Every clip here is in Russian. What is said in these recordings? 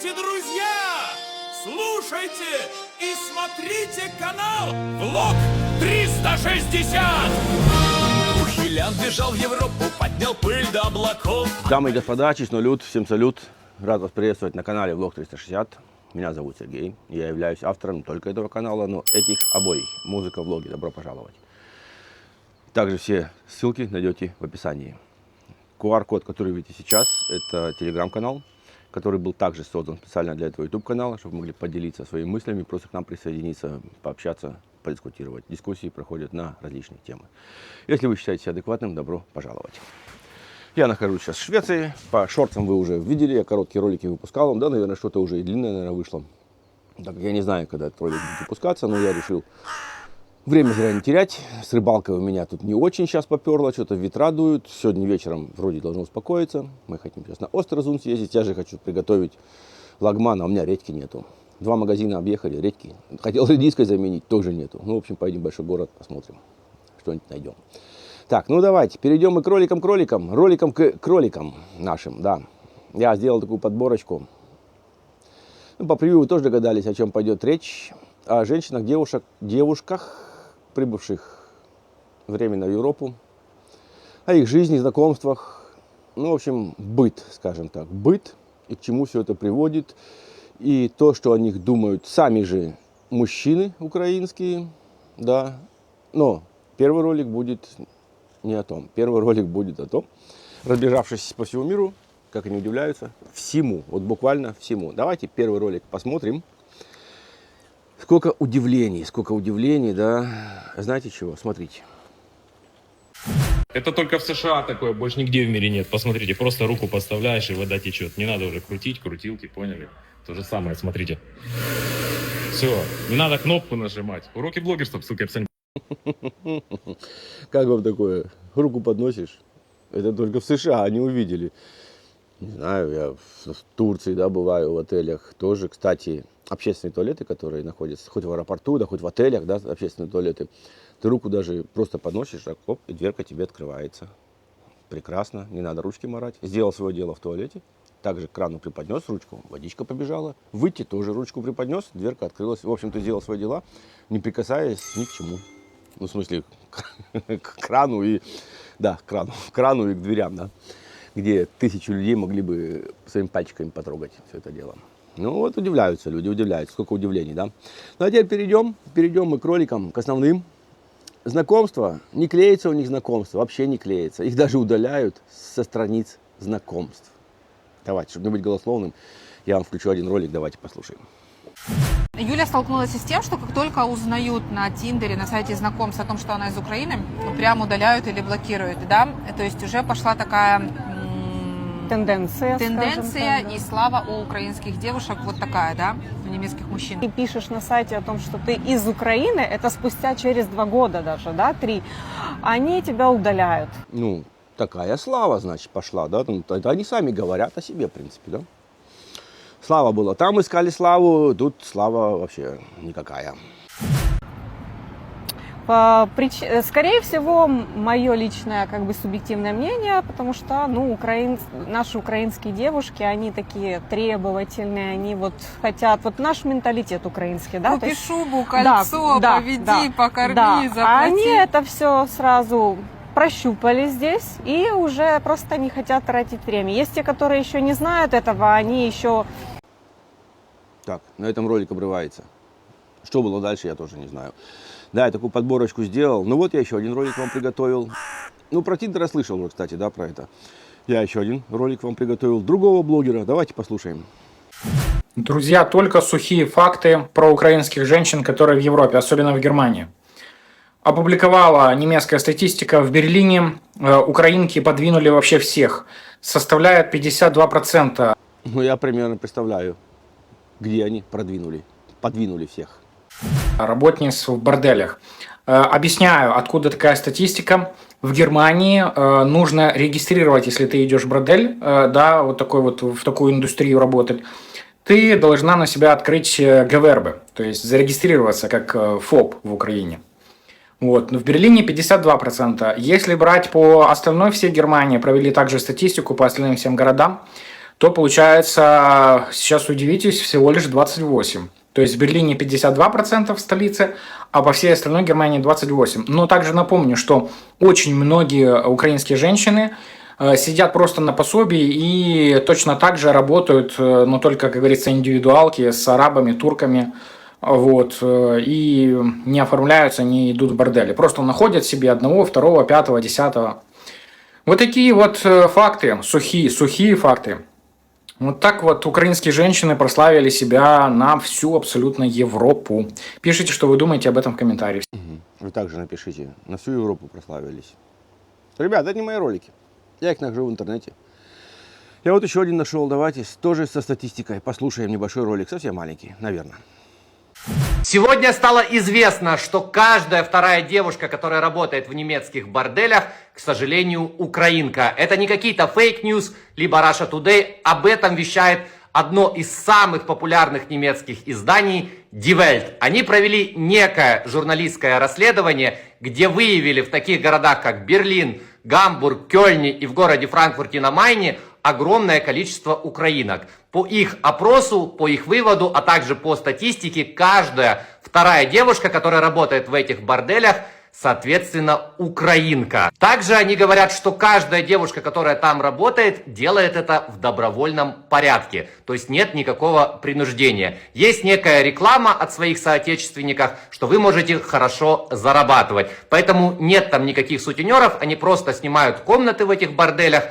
Здравствуйте, друзья! Слушайте и смотрите канал Влог 360! Ухилян бежал в Европу, поднял пыль до облаков. Дамы и господа, честной люд, всем салют. Рад вас приветствовать на канале Влог 360. Меня зовут Сергей. Я являюсь автором не только этого канала, но этих обоих. Музыка, влоги. Добро пожаловать. Также все ссылки найдете в описании. QR-код, который видите сейчас, это телеграм-канал, который был также создан специально для этого YouTube-канала, чтобы вы могли поделиться своими мыслями, просто к нам присоединиться, пообщаться, подискутировать. Дискуссии проходят на различные темы. Если вы считаете себя адекватным, добро пожаловать. Я нахожусь сейчас в Швеции. По шортам вы уже видели, я короткие ролики выпускал. Да, наверное, что-то уже и длинное, наверное, вышло. Так как я не знаю, когда этот ролик будет выпускаться, но я решил время зря не терять. С рыбалкой у меня тут не очень сейчас поперло, что-то ветра дуют. Сегодня вечером вроде должно успокоиться. Мы хотим сейчас на Остерзунд съездить. Я же хочу приготовить лагман, а у меня редьки нету. 2 магазина объехали, редьки. Хотел редиской заменить, тоже нету. Ну, в общем, поедем в большой город, посмотрим, что-нибудь найдем. Так, ну давайте, перейдем мы к роликам к кроликам нашим, да. Я сделал такую подборочку. Ну, по превью вы тоже догадались, о чем пойдет речь. О женщинах, девушках, прибывших временно в Европу, о их жизни, знакомствах, ну, в общем, быт, скажем так, быт, и к чему все это приводит, и то, что о них думают сами же мужчины украинские, да, но первый ролик будет не о том, первый ролик будет о том, разбежавшись по всему миру, как они удивляются, всему, вот буквально всему. Давайте первый ролик посмотрим. Сколько удивлений, да. Знаете чего? Смотрите. Это только в США такое, больше нигде в мире нет. Посмотрите, просто руку подставляешь и вода течет. Не надо уже крутить, крутилки, поняли? То же самое, смотрите. Все, не надо кнопку нажимать. Уроки блогерства, ссылка в описании. Как вам такое? Руку подносишь? Это только в США, они увидели. Не знаю, я в Турции, да, бываю в отелях. Тоже, кстати, общественные туалеты, которые находятся хоть в аэропорту, да, хоть в отелях, да, общественные туалеты. Ты руку даже просто подносишь, так, оп, и дверка тебе открывается. Прекрасно, не надо ручки марать. Сделал свое дело в туалете. Также к крану приподнес ручку, водичка побежала. Выйти тоже ручку приподнес, дверка открылась. В общем, ты сделал свои дела, не прикасаясь ни к чему. Ну, в смысле, к крану и... Да, к крану и к дверям, да. Где 1000 людей могли бы своими пальчиками потрогать все это дело. Ну вот удивляются люди, удивляются, сколько удивлений, да. Ну а теперь перейдем мы к роликам, к основным. Знакомства, не клеится у них знакомство, вообще не клеится. Их даже удаляют со страниц знакомств. Давайте, чтобы не быть голословным, я вам включу один ролик, давайте послушаем. Юля столкнулась с тем, что как только узнают на Тиндере, на сайте знакомств о том, что она из Украины, прям удаляют или блокируют, да? То есть уже пошла такая... Тенденция, Тенденция так, и слава у украинских девушек вот такая, да, у немецких мужчин. Ты пишешь на сайте о том, что ты из Украины, это спустя через 2 года даже, да, 3, они тебя удаляют. Ну, такая слава, значит, пошла, да, ну, это они сами говорят о себе, в принципе, да. Слава была, там искали славу, тут слава вообще никакая. Скорее всего, мое личное, как бы, субъективное мнение, потому что, ну, наши украинские девушки, они такие требовательные, они вот хотят, вот наш менталитет украинский, да. Купи шубу, кольцо, да, поведи, да, покорми, да. заплати. А они это все сразу прощупали здесь и уже просто не хотят тратить время. Есть те, которые еще не знают этого, они еще... Так, на этом ролик обрывается. Что было дальше, я тоже не знаю. Да, я такую подборочку сделал. Ну вот я еще один ролик вам приготовил. Ну, про Тиндер я слышал уже, кстати, да, про это. Я еще один ролик вам приготовил. Другого блогера. Давайте послушаем. Друзья, только сухие факты про украинских женщин, которые в Европе, особенно в Германии. Опубликовала немецкая статистика. В Берлине украинки подвинули вообще всех. Составляет 52%. Ну, я примерно представляю, где они подвинули всех. Работниц в борделях. Объясняю, откуда такая статистика. В Германии нужно регистрировать, если ты идешь в бордель, да, вот такой вот в такую индустрию работать, ты должна на себя открыть ГВРБ, то есть зарегистрироваться как ФОП в Украине. Вот. В Берлине 52%. Если брать по остальной всей Германии, провели также статистику по остальным всем городам, то получается, сейчас удивитесь, всего лишь 28%. То есть в Берлине 52% в столице, а по всей остальной Германии 28%. Но также напомню, что очень многие украинские женщины сидят просто на пособии и точно так же работают, но только, как говорится, индивидуалки с арабами, турками, вот, и не оформляются, не идут в бордели. Просто находят себе одного, второго, пятого, десятого. Вот такие вот факты, сухие факты. Вот так вот украинские женщины прославили себя на всю абсолютно Европу. Пишите, что вы думаете об этом в комментариях. Вы также напишите, на всю Европу прославились. Ребят, это не мои ролики. Я их нахожу в интернете. Я вот еще один нашел, давайте, тоже со статистикой. Послушаем небольшой ролик, совсем маленький, наверное. Сегодня стало известно, что каждая вторая девушка, которая работает в немецких борделях, к сожалению, украинка. Это не какие-то фейк-ньюс, либо Russia Today. Об этом вещает одно из самых популярных немецких изданий Die Welt. Они провели некое журналистское расследование, где выявили в таких городах, как Берлин, Гамбург, Кёльне и в городе Франкфурте на Майне огромное количество украинок. По их опросу, по их выводу, а также по статистике, каждая вторая девушка, которая работает в этих борделях, соответственно, украинка. Также они говорят, что каждая девушка, которая там работает, делает это в добровольном порядке. То есть нет никакого принуждения. Есть некая реклама от своих соотечественников, что вы можете хорошо зарабатывать. Поэтому нет там никаких сутенеров, они просто снимают комнаты в этих борделях,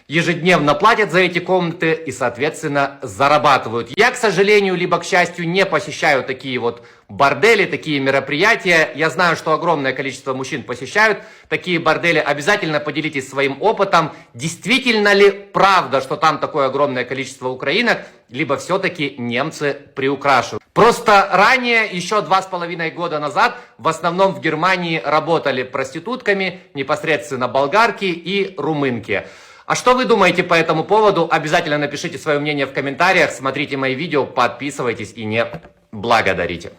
ежедневно платят за эти комнаты и, соответственно, зарабатывают. Я, к сожалению, либо, к счастью, не посещаю такие вот бордели, такие мероприятия. Я знаю, что огромное количество мужчин посещают такие бордели. Обязательно поделитесь своим опытом. Действительно ли правда, что там такое огромное количество украинок, либо все-таки немцы приукрашивают? Просто ранее, еще 2,5 года назад, в основном в Германии работали проститутками непосредственно болгарки и румынки. А что вы думаете по этому поводу? Обязательно напишите свое мнение в комментариях, смотрите мои видео, подписывайтесь и не благодарите.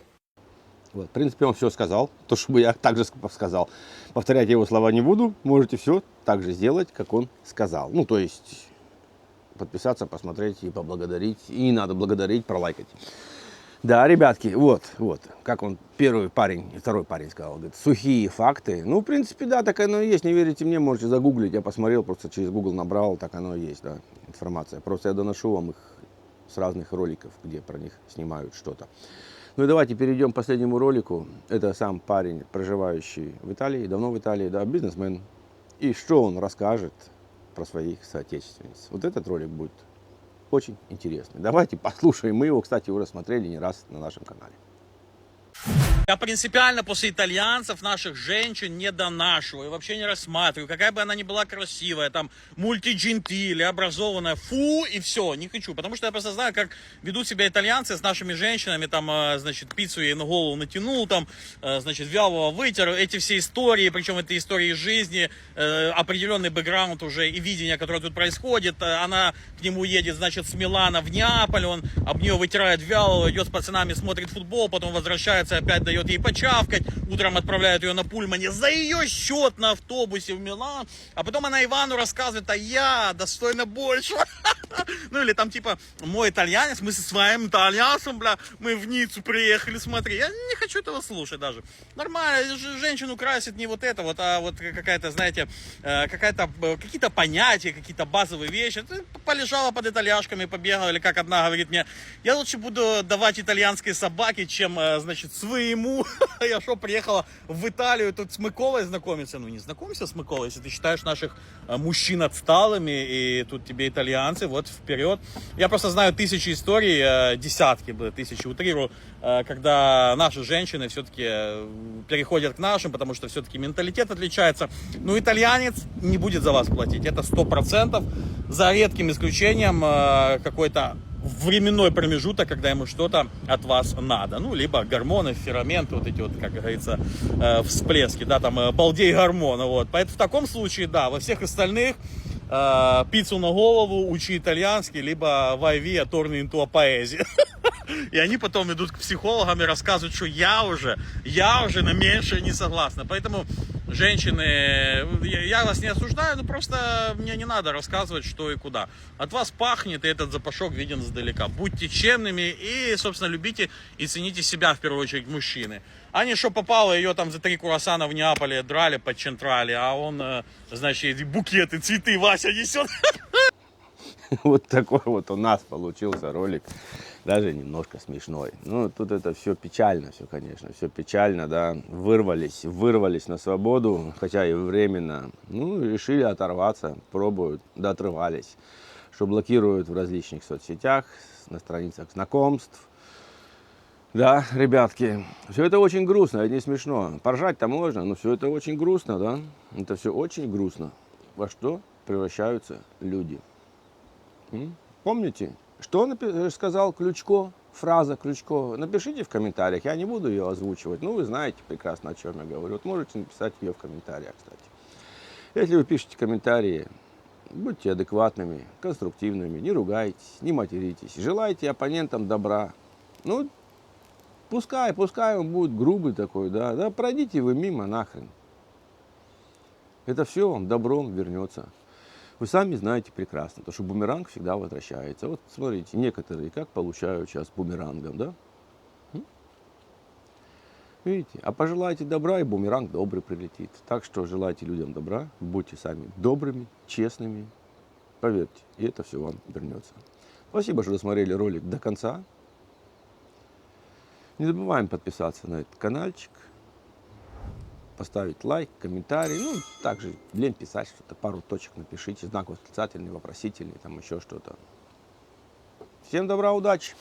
Вот, в принципе, он все сказал, то, что я также сказал. Повторять его слова не буду, можете все так же сделать, как он сказал. Ну, то есть, подписаться, посмотреть и поблагодарить. И не надо благодарить, пролайкать. Да, ребятки, вот, как он, первый парень и второй парень сказал, говорит, сухие факты. Ну, в принципе, да, так оно и есть, не верите мне, можете загуглить, я посмотрел, просто через Google набрал, так оно и есть, да, информация. Просто я доношу вам их с разных роликов, где про них снимают что-то. Ну и давайте перейдем к последнему ролику. Это сам парень, проживающий в Италии, давно в Италии, да, бизнесмен. И что он расскажет про своих соотечественниц. Вот этот ролик будет очень интересный. Давайте послушаем. Мы его, кстати, уже смотрели не раз на нашем канале. Я принципиально после итальянцев наших женщин не доношу и вообще не рассматриваю, какая бы она ни была красивая, там, мультиджентиль, образованная, фу, и все, не хочу, потому что я просто знаю, как ведут себя итальянцы с нашими женщинами, там, значит, пиццу ей на голову натянул, там, значит, вялого вытер, эти все истории, причем это истории жизни, определенный бэкграунд уже и видение, которое тут происходит, она к нему едет, значит, с Милана в Неаполь, он об нее вытирает вялого, идет с пацанами, смотрит футбол, потом возвращается, опять дает ей почавкать, утром отправляют ее на пульмане за ее счет на автобусе в Милан, а потом она Ивану рассказывает, а я достойна больше. Ну или там типа, мой итальянец, мы со своим итальянцем, бля, мы в Ниццу приехали, смотри, я не хочу этого слушать даже. Нормально, женщину красит не вот это вот, а вот какая-то, знаете, какие-то понятия, какие-то базовые вещи. Ты полежала под итальяшками, побегала, или как одна говорит мне, я лучше буду давать итальянской собаке, чем, значит, своему. Я что, приехала в Италию тут с Миколой знакомиться? Ну не знакомься с Миколой, если ты считаешь наших мужчин отсталыми, и тут тебе итальянцы, вот вперед. Я просто знаю тысячи историй, десятки, тысячи, утрирую, когда наши женщины все-таки переходят к нашим, потому что все-таки менталитет отличается. Ну, итальянец не будет за вас платить, это 100%, за редким исключением какой-то временной промежуток, когда ему что-то от вас надо. Ну, либо гормоны, ферменты, вот эти вот, как говорится, всплески, да, там, балдей гормона, вот. Поэтому в таком случае, да, во всех остальных пиццу на голову, учи итальянский, либо вайви, torni in tua paese. И они потом идут к психологам и рассказывают, что я уже на меньшее не согласна. Поэтому женщины, я вас не осуждаю, но просто мне не надо рассказывать, что и куда. От вас пахнет, и этот запашок виден издалека. Будьте честными и, собственно, любите и цените себя, в первую очередь, мужчины. А не что попало, ее там за 3 круассана в Неаполе драли под Централе, а он, значит, букеты, цветы Вася несет. Вот такой вот у нас получился ролик, даже немножко смешной. Ну, тут это все печально, все, конечно, все печально, да. Вырвались на свободу, хотя и временно. Ну, решили оторваться, пробуют, доотрывались, что блокируют в различных соцсетях, на страницах знакомств. Да, ребятки, все это очень грустно, это не смешно. Поржать-то можно, но все это очень грустно, да. Это все очень грустно. Во что превращаются люди? Помните, что сказал Ключко, фраза Ключко? Напишите в комментариях, я не буду ее озвучивать. Ну, вы знаете прекрасно, о чем я говорю. Вот можете написать ее в комментариях, кстати. Если вы пишете комментарии, будьте адекватными, конструктивными, не ругайтесь, не материтесь. Желайте оппонентам добра. Ну, пускай он будет грубый такой, да, пройдите вы мимо нахрен. Это все вам добром вернется. Вы сами знаете прекрасно, то что бумеранг всегда возвращается. Вот смотрите, некоторые как получают сейчас бумерангом, да? Видите, а пожелайте добра, и бумеранг добрый прилетит. Так что желайте людям добра, будьте сами добрыми, честными. Поверьте, и это все вам вернется. Спасибо, что досмотрели ролик до конца. Не забываем подписаться на этот каналчик. Поставить лайк, комментарий, ну, также лень писать что-то, пару точек напишите, знак восклицательный, вопросительный, там еще что-то. Всем добра, удачи!